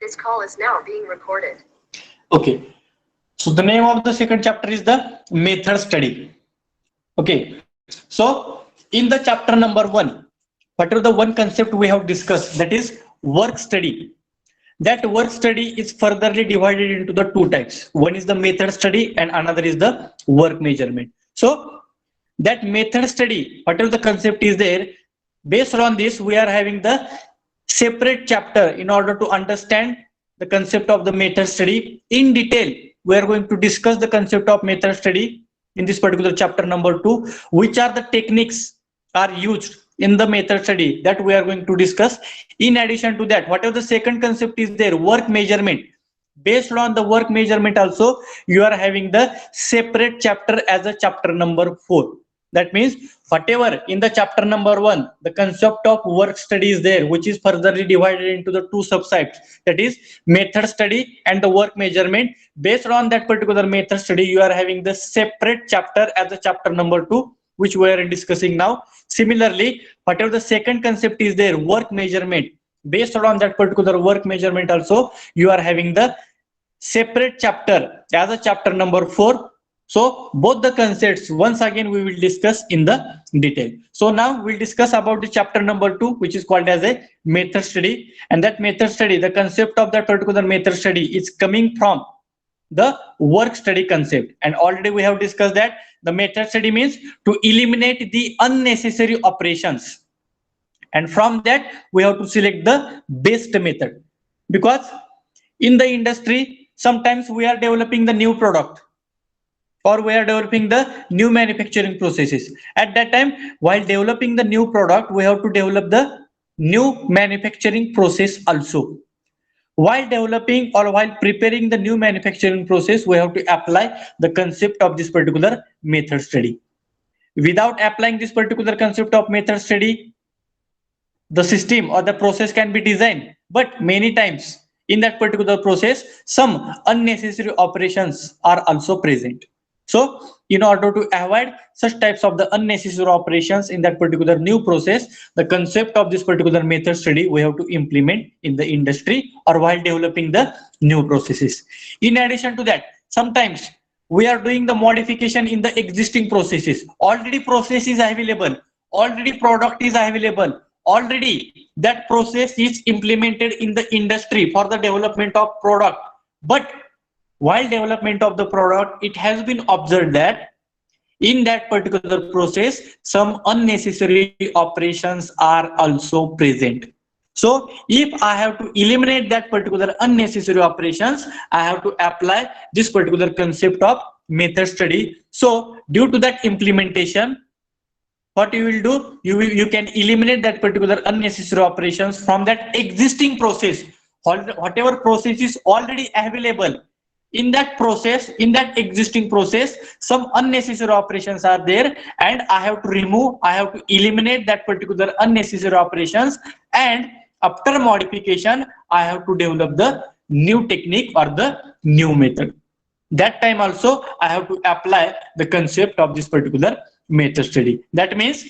This call is now being recorded. Okay. So the name of the second chapter is the method study. Okay. So in the chapter number 1, what are the one concept we have discussed, that is work study. That work study is furtherly divided into the two types. One is the method study and another is the work measurement. So that method study, whatever the concept is there, based on this we are having the separate chapter in order to understand the concept of the method study in detail. We are going to discuss the concept of method study in this particular chapter number 2, which are the techniques are used in the method study, that we are going to discuss. In addition to that, whatever the second concept is there, work measurement, based on the work measurement also you are having the separate chapter as a chapter number 4. That means whatever in the chapter number 1 the concept of work study is there, which is furtherly divided into the two subtypes, that is method study and the work measurement. Based on that particular method study you are having the separate chapter as a chapter number 2, which we are discussing now. Similarly, whatever the second concept is there, work measurement, based on that particular work measurement also you are having the separate chapter as a chapter number 4. So both the concepts once again we will discuss in the detail. So now we'll discuss about the chapter number 2, which is called as a method study. And that method study, the concept of that particular method study is coming from the work study concept. And already we have discussed that the method study means to eliminate the unnecessary operations, and from that we have to select the best method. Because in the industry sometimes we are developing the new product or we are developing the new manufacturing processes. At that time, while developing the new product we have to develop the new manufacturing process also. While developing or while preparing the new manufacturing process we have to apply the concept of this particular method study. Without applying this particular concept of method study, the system or the process can be designed, but many times in that particular process some unnecessary operations are also present. So in order to avoid such types of the unnecessary operations in that particular new process, the concept of this particular method study we have to implement in the industry or while developing the new processes. In addition to that, sometimes we are doing the modification in the existing processes. Already process is available, already product is available, already that process is implemented in the industry for the development of product. But while development of the product, it has been observed that in that particular process some unnecessary operations are also present. So if I have to eliminate that particular unnecessary operations, I have to apply this particular concept of method study. So due to that implementation, what you will do, you can eliminate that particular unnecessary operations from that existing process. Whatever process is already available, in that process, in that existing process some unnecessary operations are there, and I have to remove, I have to eliminate that particular unnecessary operations, and after modification I have to develop the new technique or the new method. That time also I have to apply the concept of this particular method study. That means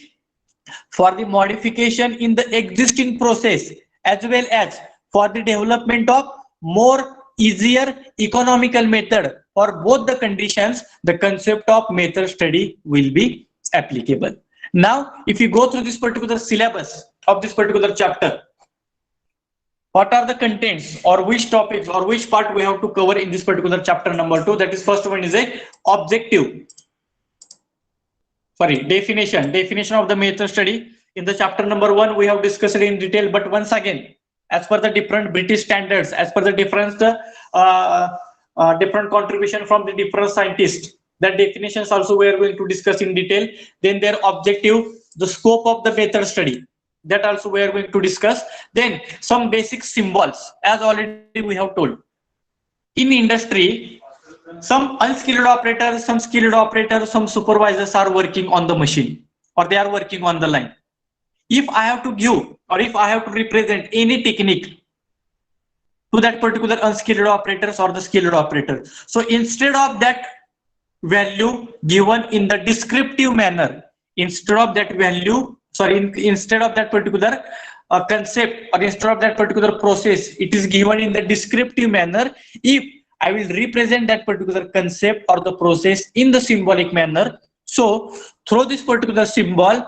for the modification in the existing process as well as for the development of more easier economical method, for both the conditions the concept of method study will be applicable. Now if you go through this particular syllabus of this particular chapter, what are the contents or which topics or which part we have to cover in this particular chapter number 2? That is, first one is a definition of the method study. In the chapter number 1 we have discussed it in detail, but once again, as per the different British standards, as per the different contribution from the different scientists, that definitions also we are going to discuss in detail. Then their objective, the scope of the method study, that also we are going to discuss. Then some basic symbols, as already we have told. In industry, some unskilled operators, some skilled operators, some supervisors are working on the machine or they are working on the line. If I have to give or if I have to represent any technique to that particular unskilled operators or the skilled operator, so instead of that value given in the descriptive manner, instead of that particular concept or instead of that particular process, it is given in the descriptive manner. If I will represent that particular concept or the process in the symbolic manner, so through this particular symbol,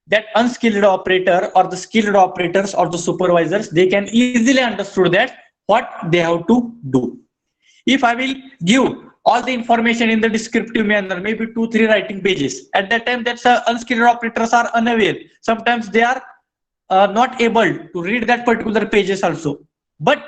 that unskilled operator or the skilled operators or the supervisors, they can easily understood that what they have to do. If I will give all the information in the descriptive manner, maybe 2-3 writing pages, at that time that's unskilled operators are unaware. Sometimes they are not able to read that particular pages also. But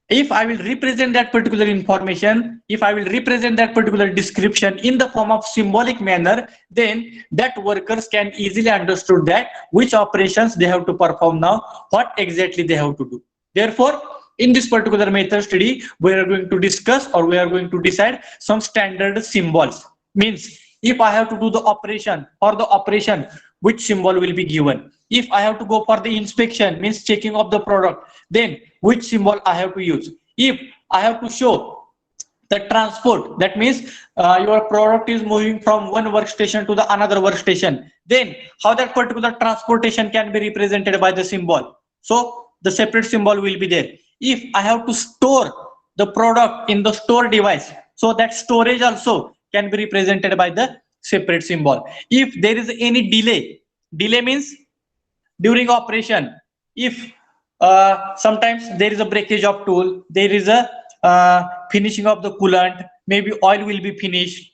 if I will represent that particular information, if I will represent that particular description in the form of symbolic manner, then that workers can easily understood that which operations they have to perform now, what exactly they have to do. Therefore, in this particular method study, we are going to discuss or we are going to decide some standard symbols. Means if I have to do the operation or the operation, which symbol will be given. If I have to go for the inspection, means checking of the product, then which symbol I have to use. If I have to show the transport, that means your product is moving from one workstation to the another workstation, then how that particular transportation can be represented by the symbol. So the separate symbol will be there. If I have to store the product in the store device, so that storage also can be represented by the separate symbol. If there is any delay means during operation, if sometimes there is a breakage of tool, there is a finishing of the coolant, maybe oil will be finished,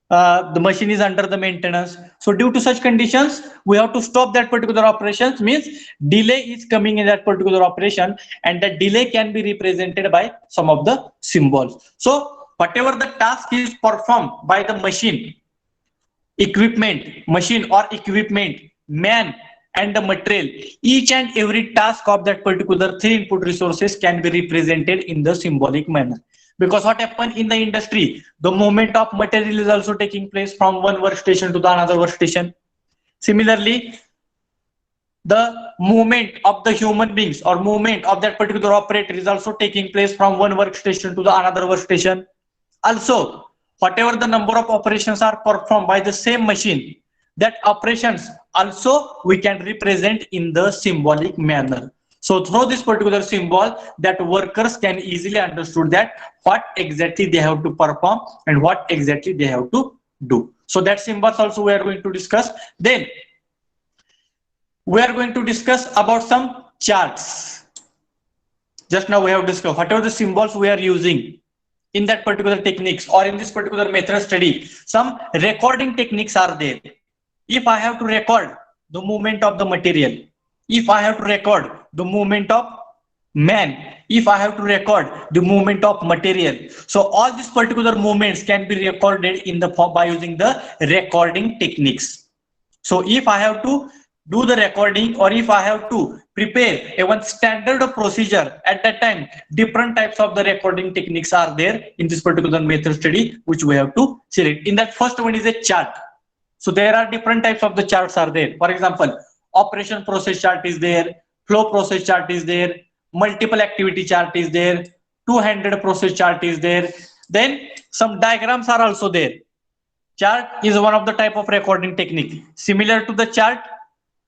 the machine is under the maintenance, so due to such conditions we have to stop that particular operations, means delay is coming in that particular operation, and that delay can be represented by some of the symbols. So whatever the task is performed by the machine or equipment, man and the material, each and every task of that particular 3 input resources can be represented in the symbolic manner. Because what happened in the industry, the movement of material is also taking place from one workstation to the another workstation. Similarly, the movement of the human beings or movement of that particular operator is also taking place from one workstation to the another workstation. Also, whatever the number of operations are performed by the same machine, that operations also we can represent in the symbolic manner. So through this particular symbol, that workers can easily understood that what exactly they have to perform and what exactly they have to do. So that symbols also we are going to discuss. Then we are going to discuss about some charts. Just now we have discussed whatever the symbols we are using in that particular techniques or in this particular method study, some recording techniques are there. If I have to record the movement of the material, if I have to record the movement of man, if I have to record the movement of material, so all these particular movements can be recorded in the form by using the recording techniques. So if I have to do the recording or if I have to prepare a one standard of procedure, at that time different types of the recording techniques are there in this particular method study, which we have to select. In that first one is a chart. So there are different types of the charts are there. For example, operation process chart is there, flow process chart is there, multiple activity chart is there, two-handed process chart is there. Then some diagrams are also there. Chart is one of the type of recording technique. Similar to the chart,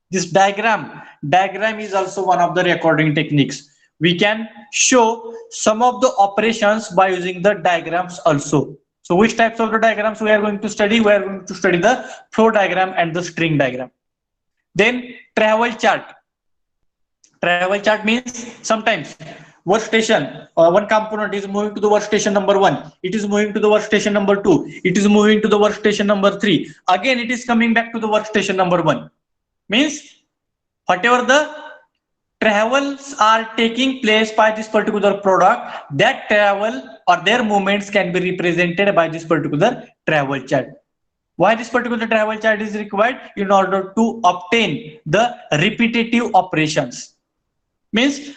this diagram is also one of the recording techniques. We can show some of the operations by using the diagrams also. So which types of the diagrams we are going to study? We are going to study the flow diagram and the string diagram. Then travel chart. Travel chart means sometimes workstation one component is moving to the workstation number 1, it is moving to the workstation number 2, it is moving to the workstation number 3, again it is coming back to the workstation number 1. Means whatever the travels are taking place by this particular product, that travel or their movements can be represented by this particular travel chart. Why this particular travel chart is required? In order to obtain the repetitive operations. Means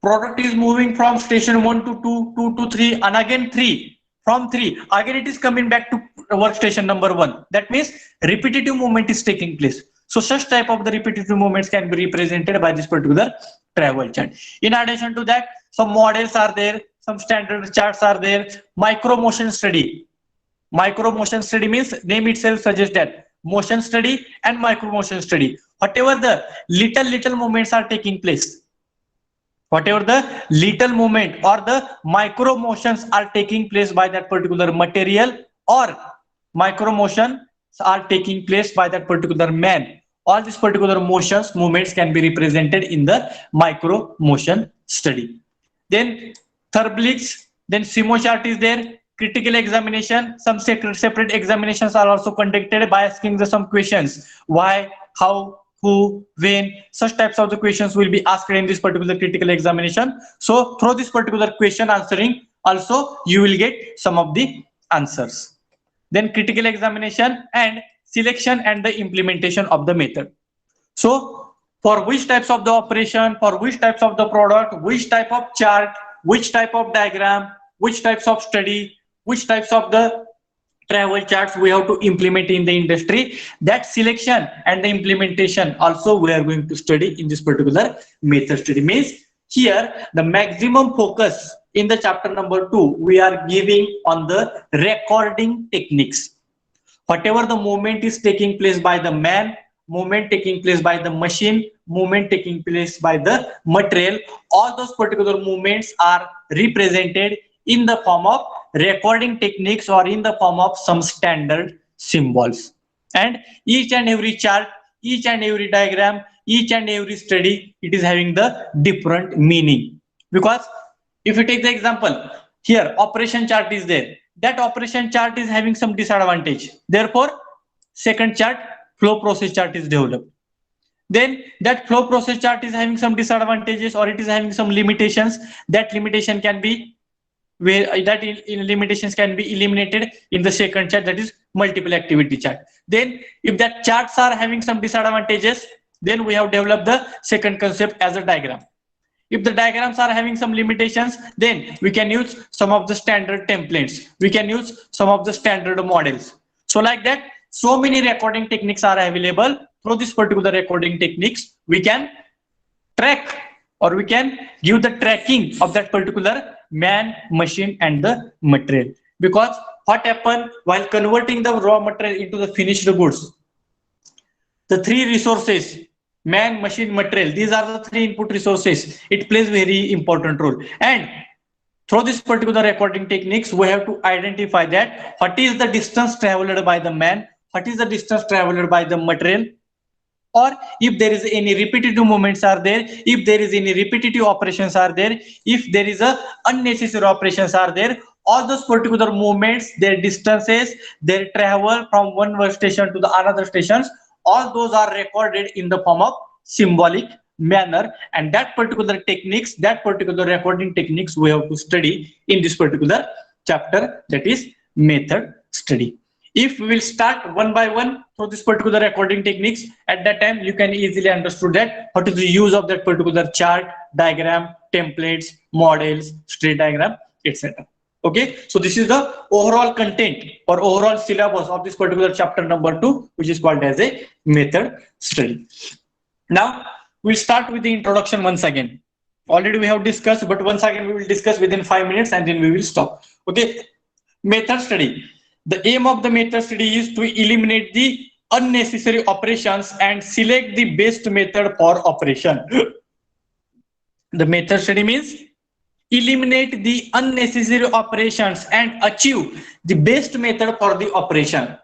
product is moving from station 1 to 2, 2 to 3, and again 3. From 3, again it is coming back to workstation number 1. That means repetitive movement is taking place. So such type of the repetitive movements can be represented by this particular travel chart. In addition to that, some models are there, some standard charts are there. Micro motion study. Micro motion study means name itself suggests that motion study and micro motion study. whatever the little movements are taking place, whatever the little movement or the micro motions are taking place by that particular material, or micro motions are taking place by that particular man, all these particular motions movements can be represented in the micro motion study. Then Therblichs, then Simo chart is there, critical examination, some separate examinations are also conducted by asking the some questions, why, how, who, when, such types of the questions will be asked in this particular critical examination. So through this particular question answering also you will get some of the answers. Then critical examination and selection and the implementation of the method. So for which types of the operation, for which types of the product, which type of chart, which type of diagram, which types of study, which types of the travel charts we have to implement in the industry, that selection and the implementation also we are going to study in this particular method study. Means here the maximum focus in the chapter number 2 we are giving on the recording techniques. Whatever the movement is taking place by the man, movement taking place by the machine, movement taking place by the material, all those particular movements are represented in the form of recording techniques or in the form of some standard symbols. And each and every chart, each and every diagram, each and every study, it is having the different meaning. Because if you take the example, here operation chart is there, that operation chart is having some disadvantage, therefore second chart flow process chart is developed. Then that flow process chart is having some disadvantages or it is having some limitations, that limitation can be limitations can be eliminated in the second chart, that is multiple activity chart. Then if that charts are having some disadvantages, then we have developed the second concept as a diagram. If the diagrams are having some limitations, then we can use some of the standard templates, we can use some of the standard models. So like that, so many recording techniques are available. Through this particular recording techniques we can track or we can give the tracking of that particular man, machine and the material. Because what happened while converting the raw material into the finished goods, the three resources, man, machine, material, these are the three input resources, it plays very important role. And through this particular recording techniques we have to identify that what is the distance traveled by the man, what is the distance traveled by the material, or if there is any repetitive movements are there, if there is any repetitive operations are there, if there is a unnecessary operations are there, all those particular movements, their distances, their travel from one station to the another stations, all those are recorded in the form of symbolic manner. And that particular techniques, that particular recording techniques we have to study in this particular chapter, that is method study. If we will start one by one through this particular recording techniques, at that time you can easily understand that what is the use of that particular chart, diagram, templates, models, straight diagram, etc. Okay, so this is the overall content or overall syllabus of this particular chapter number 2, which is called as a method study. Now we'll start with the introduction once again. Already we have discussed, but once again we will discuss within 5 minutes and then we will stop. Okay, method study. The aim of the method study is to eliminate the unnecessary operations and select the best method for operation. The method study means eliminate the unnecessary operations and achieve the best method for the operation.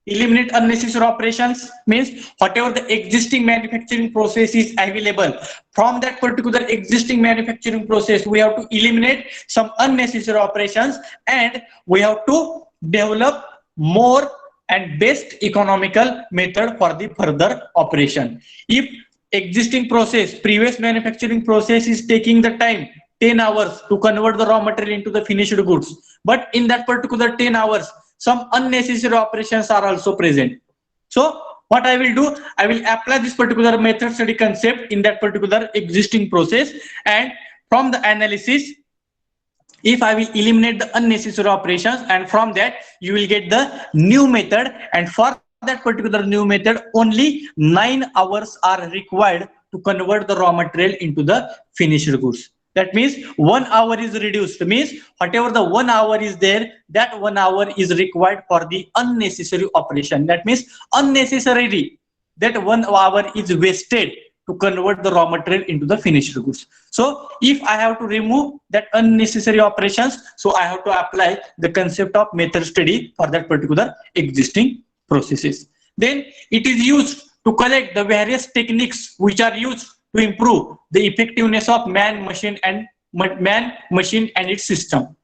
Eliminate unnecessary operations means whatever the existing manufacturing process is available, from that particular existing manufacturing process we have to eliminate some unnecessary operations and we have to develop more and best economical method for the further operation. If existing process, previous manufacturing process is taking the time 10 hours to convert the raw material into the finished goods, but in that particular 10 hours some unnecessary operations are also present. So what I will do, I will apply this particular method study concept in that particular existing process, and from the analysis, if I will eliminate the unnecessary operations, and from that you will get the new method, and for that particular new method only 9 hours are required to convert the raw material into the finished goods. That means 1 hour is reduced, means whatever the 1 hour is there, that 1 hour is required for the unnecessary operation. That means unnecessarily that 1 hour is wasted to convert the raw material into the finished goods. So if I have to remove that unnecessary operations, so I have to apply the concept of method study for that particular existing processes. Then it is used to collect the various techniques which are used to improve the effectiveness of man, machine and its system.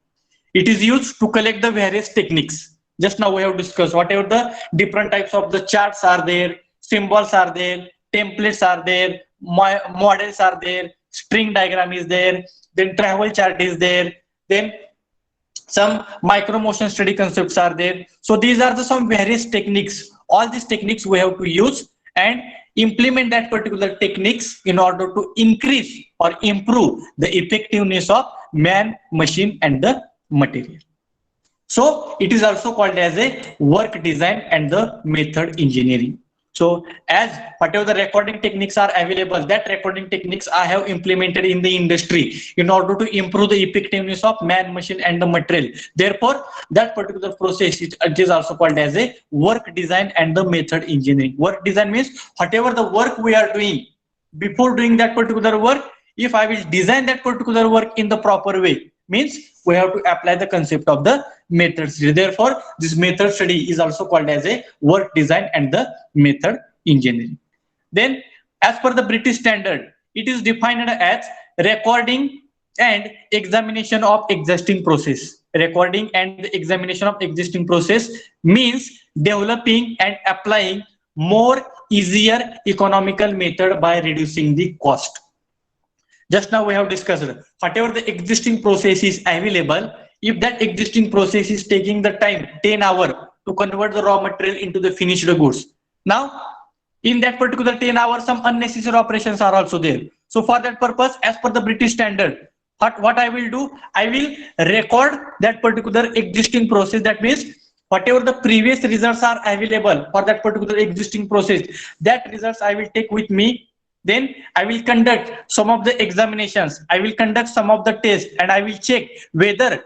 It is used to collect the various techniques. Just now we have discussed whatever the different types of the charts are there, symbols are there, templates are there, models are there, string diagram is there, then travel chart is there, then some micro motion study concepts are there. So these are the some various techniques. All these techniques we have to use and implement that particular techniques in order to increase or improve the effectiveness of man, machine and the material. So it is also called as a work design and the method engineering. So as whatever the recording techniques are available, that recording techniques I have implemented in the industry in order to improve the effectiveness of man, machine and the material. Therefore, that particular process it is also called as a work design and the method engineering. Work design means whatever the work we are doing, before doing that particular work, if I will design that particular work in the proper way, means we have to apply the concept of the method study. Therefore, this method study is also called as a work design and the method engineering. Then, as per the British standard, it is defined as recording and examination of existing process. Recording and the examination of existing process means developing and applying more easier economical method by reducing the cost. Just now we have discussed whatever the existing process is available, if that existing process is taking the time 10 hours to convert the raw material into the finished goods. Now, in that particular 10 hours, some unnecessary operations are also there. So for that purpose, as per the British standard, what I will do, I will record that particular existing process. That means whatever the previous results are available for that particular existing process, that results I will take with me. Then I will conduct some of the examinations, I will conduct some of the tests, and I will check whether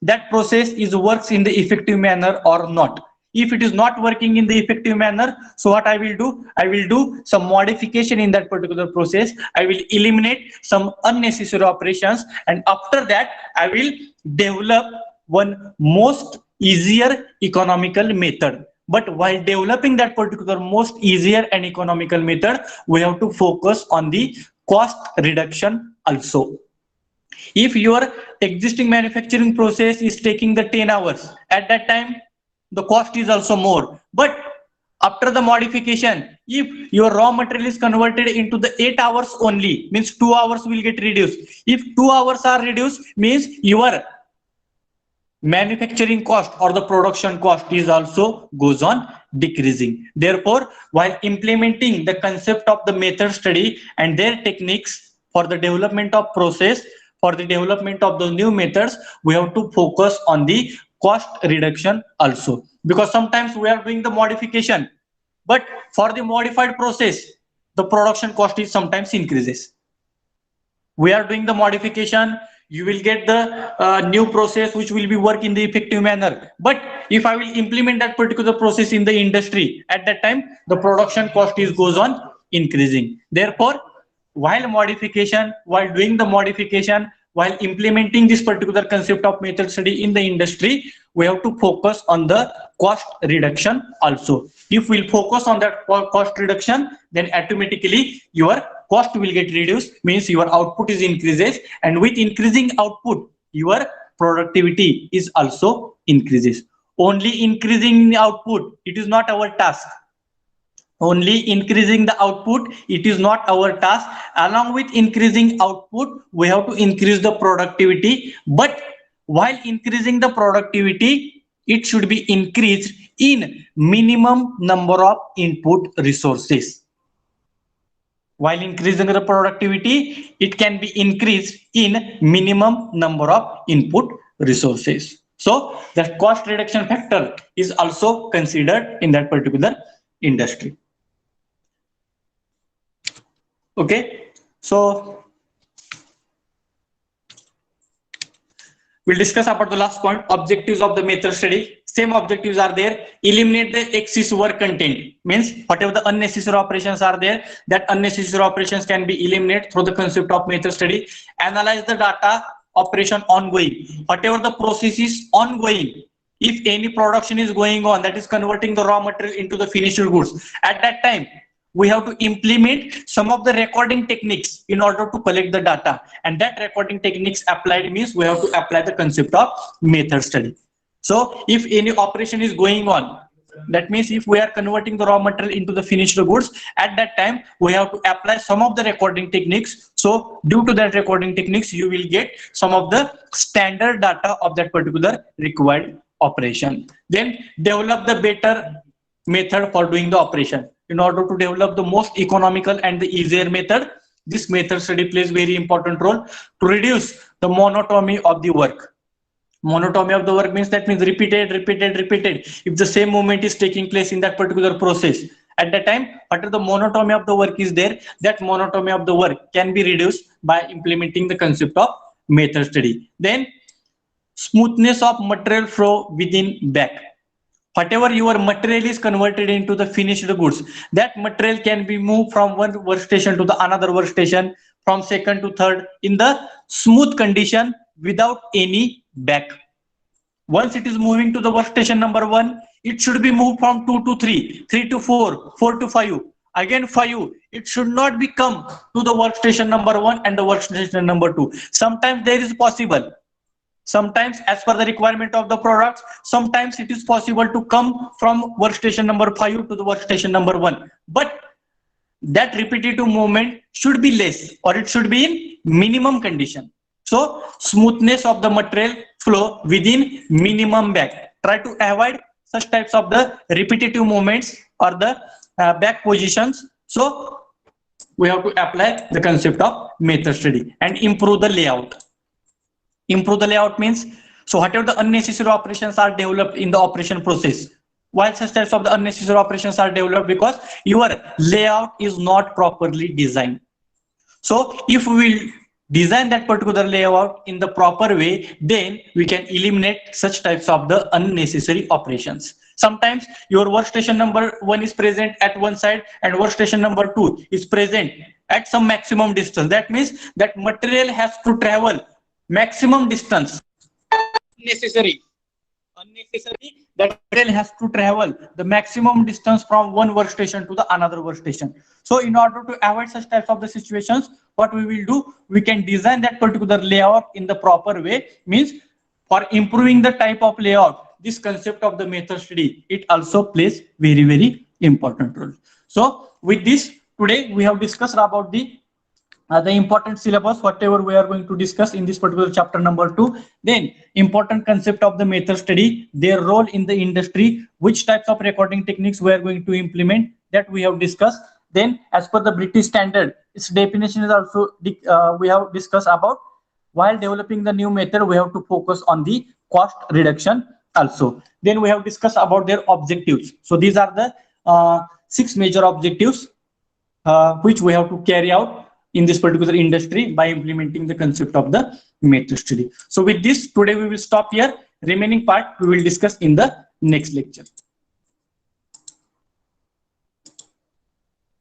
that process is works in the effective manner or not. If it is not working in the effective manner, so what I will do, I will do some modification in that particular process, I will eliminate some unnecessary operations, and after that I will develop one most easier economical method. But while developing that particular most easier and economical method, we have to focus on the cost reduction also. If your existing manufacturing process is taking the 10 hours, at that time the cost is also more. But after the modification, if your raw material is converted into the 8 hours only, means 2 hours will get reduced. If 2 hours are reduced, means your manufacturing cost or the production cost is also goes on decreasing. Therefore, while implementing the concept of the method study and their techniques for the development of process, for the development of the new methods, we have to focus on the cost reduction also, because sometimes we are doing the modification, but for the modified process the production cost is sometimes increases. We are doing the modification, you will get the new process which will be work in the effective manner, but if I will implement that particular process in the industry, at that time the production cost is goes on increasing. Therefore, while doing the modification, while implementing this particular concept of method study in the industry, we have to focus on the cost reduction also. If we'll focus on that cost reduction, then automatically your cost will get reduced, means your output is increases, and with increasing output your productivity is also increases. Only increasing the output, it is not our task. Only increasing the output, it is not our task. Along with increasing output, we have to increase the productivity. But while increasing the productivity, it should be increased in minimum number of input resources. While increasing the productivity, it can be increased in minimum number of input resources. So the cost reduction factor is also considered in that particular industry. Okay, so We'll discuss about the last point, objectives of the method study. Same objectives are there. Eliminate the excess work content. Means whatever the unnecessary operations are there, that unnecessary operations can be eliminated through the concept of method study. Analyze the data operation ongoing. Whatever the process is ongoing, if any production is going on that is converting the raw material into the finished goods, at that time we have to implement some of the recording techniques in order to collect the data, and that recording techniques applied means we have to apply the concept of method study. So if any operation is going on, that means if we are converting the raw material into the finished goods, at that time we have to apply some of the recording techniques. So due to that recording techniques, you will get some of the standard data of that particular required operation. Then develop the better method for doing the operation. In order to develop the most economical and the easier method, this method study plays very important role to reduce the monotony of the work. Monotony of the work means repeated. If the same movement is taking place in that particular process, at that time, whatever the monotony of the work is there, that monotony of the work can be reduced by implementing the concept of method study. Then smoothness of material flow within back. Whatever your material is converted into the finished goods, that material can be moved from one workstation to the another workstation, from second to third in the smooth condition without any back. Once it is moving to the workstation number 1, it should be moved from 2 to 3, 3 to 4, 4 to 5, again 5. It should not be come to the workstation number 1 and the workstation number 2. Sometimes there is possible. Sometimes as per the requirement of the products, sometimes it is possible to come from workstation number 5 to the workstation number 1. But that repetitive movement should be less, or it should be in minimum condition. So smoothness of the material flow within minimum back. Try to avoid such types of the repetitive movements or the back positions. So we have to apply the concept of method study and improve the layout. Improve the layout means, so whatever the unnecessary operations are developed in the operation process, why such types of the unnecessary operations are developed? Because your layout is not properly designed. So if we will design that particular layout in the proper way, then we can eliminate such types of the unnecessary operations. Sometimes your workstation number 1 is present at one side and workstation number 2 is present at some maximum distance. That means that material has to travel maximum distance. Unnecessary, that material has to travel the maximum distance from one workstation to the another workstation. So in order to avoid such types of the situations, what we will do, we can design that particular layout in the proper way. Means for improving the type of layout, this concept of the method study, it also plays very important role. So with this, today we have discussed about the important syllabus, whatever we are going to discuss in this particular chapter number 2. Then important concept of the method study, their role in the industry, which types of recording techniques we are going to implement, that we have discussed. Then as per the British standard, its definition is also we have discussed about. While developing the new method, we have to focus on the cost reduction also. Then we have discussed about their objectives. So these are the 6 major objectives which we have to carry out in this particular industry by implementing the concept of the method study. So with this, today we will stop here. Remaining part we will discuss in the next lecture.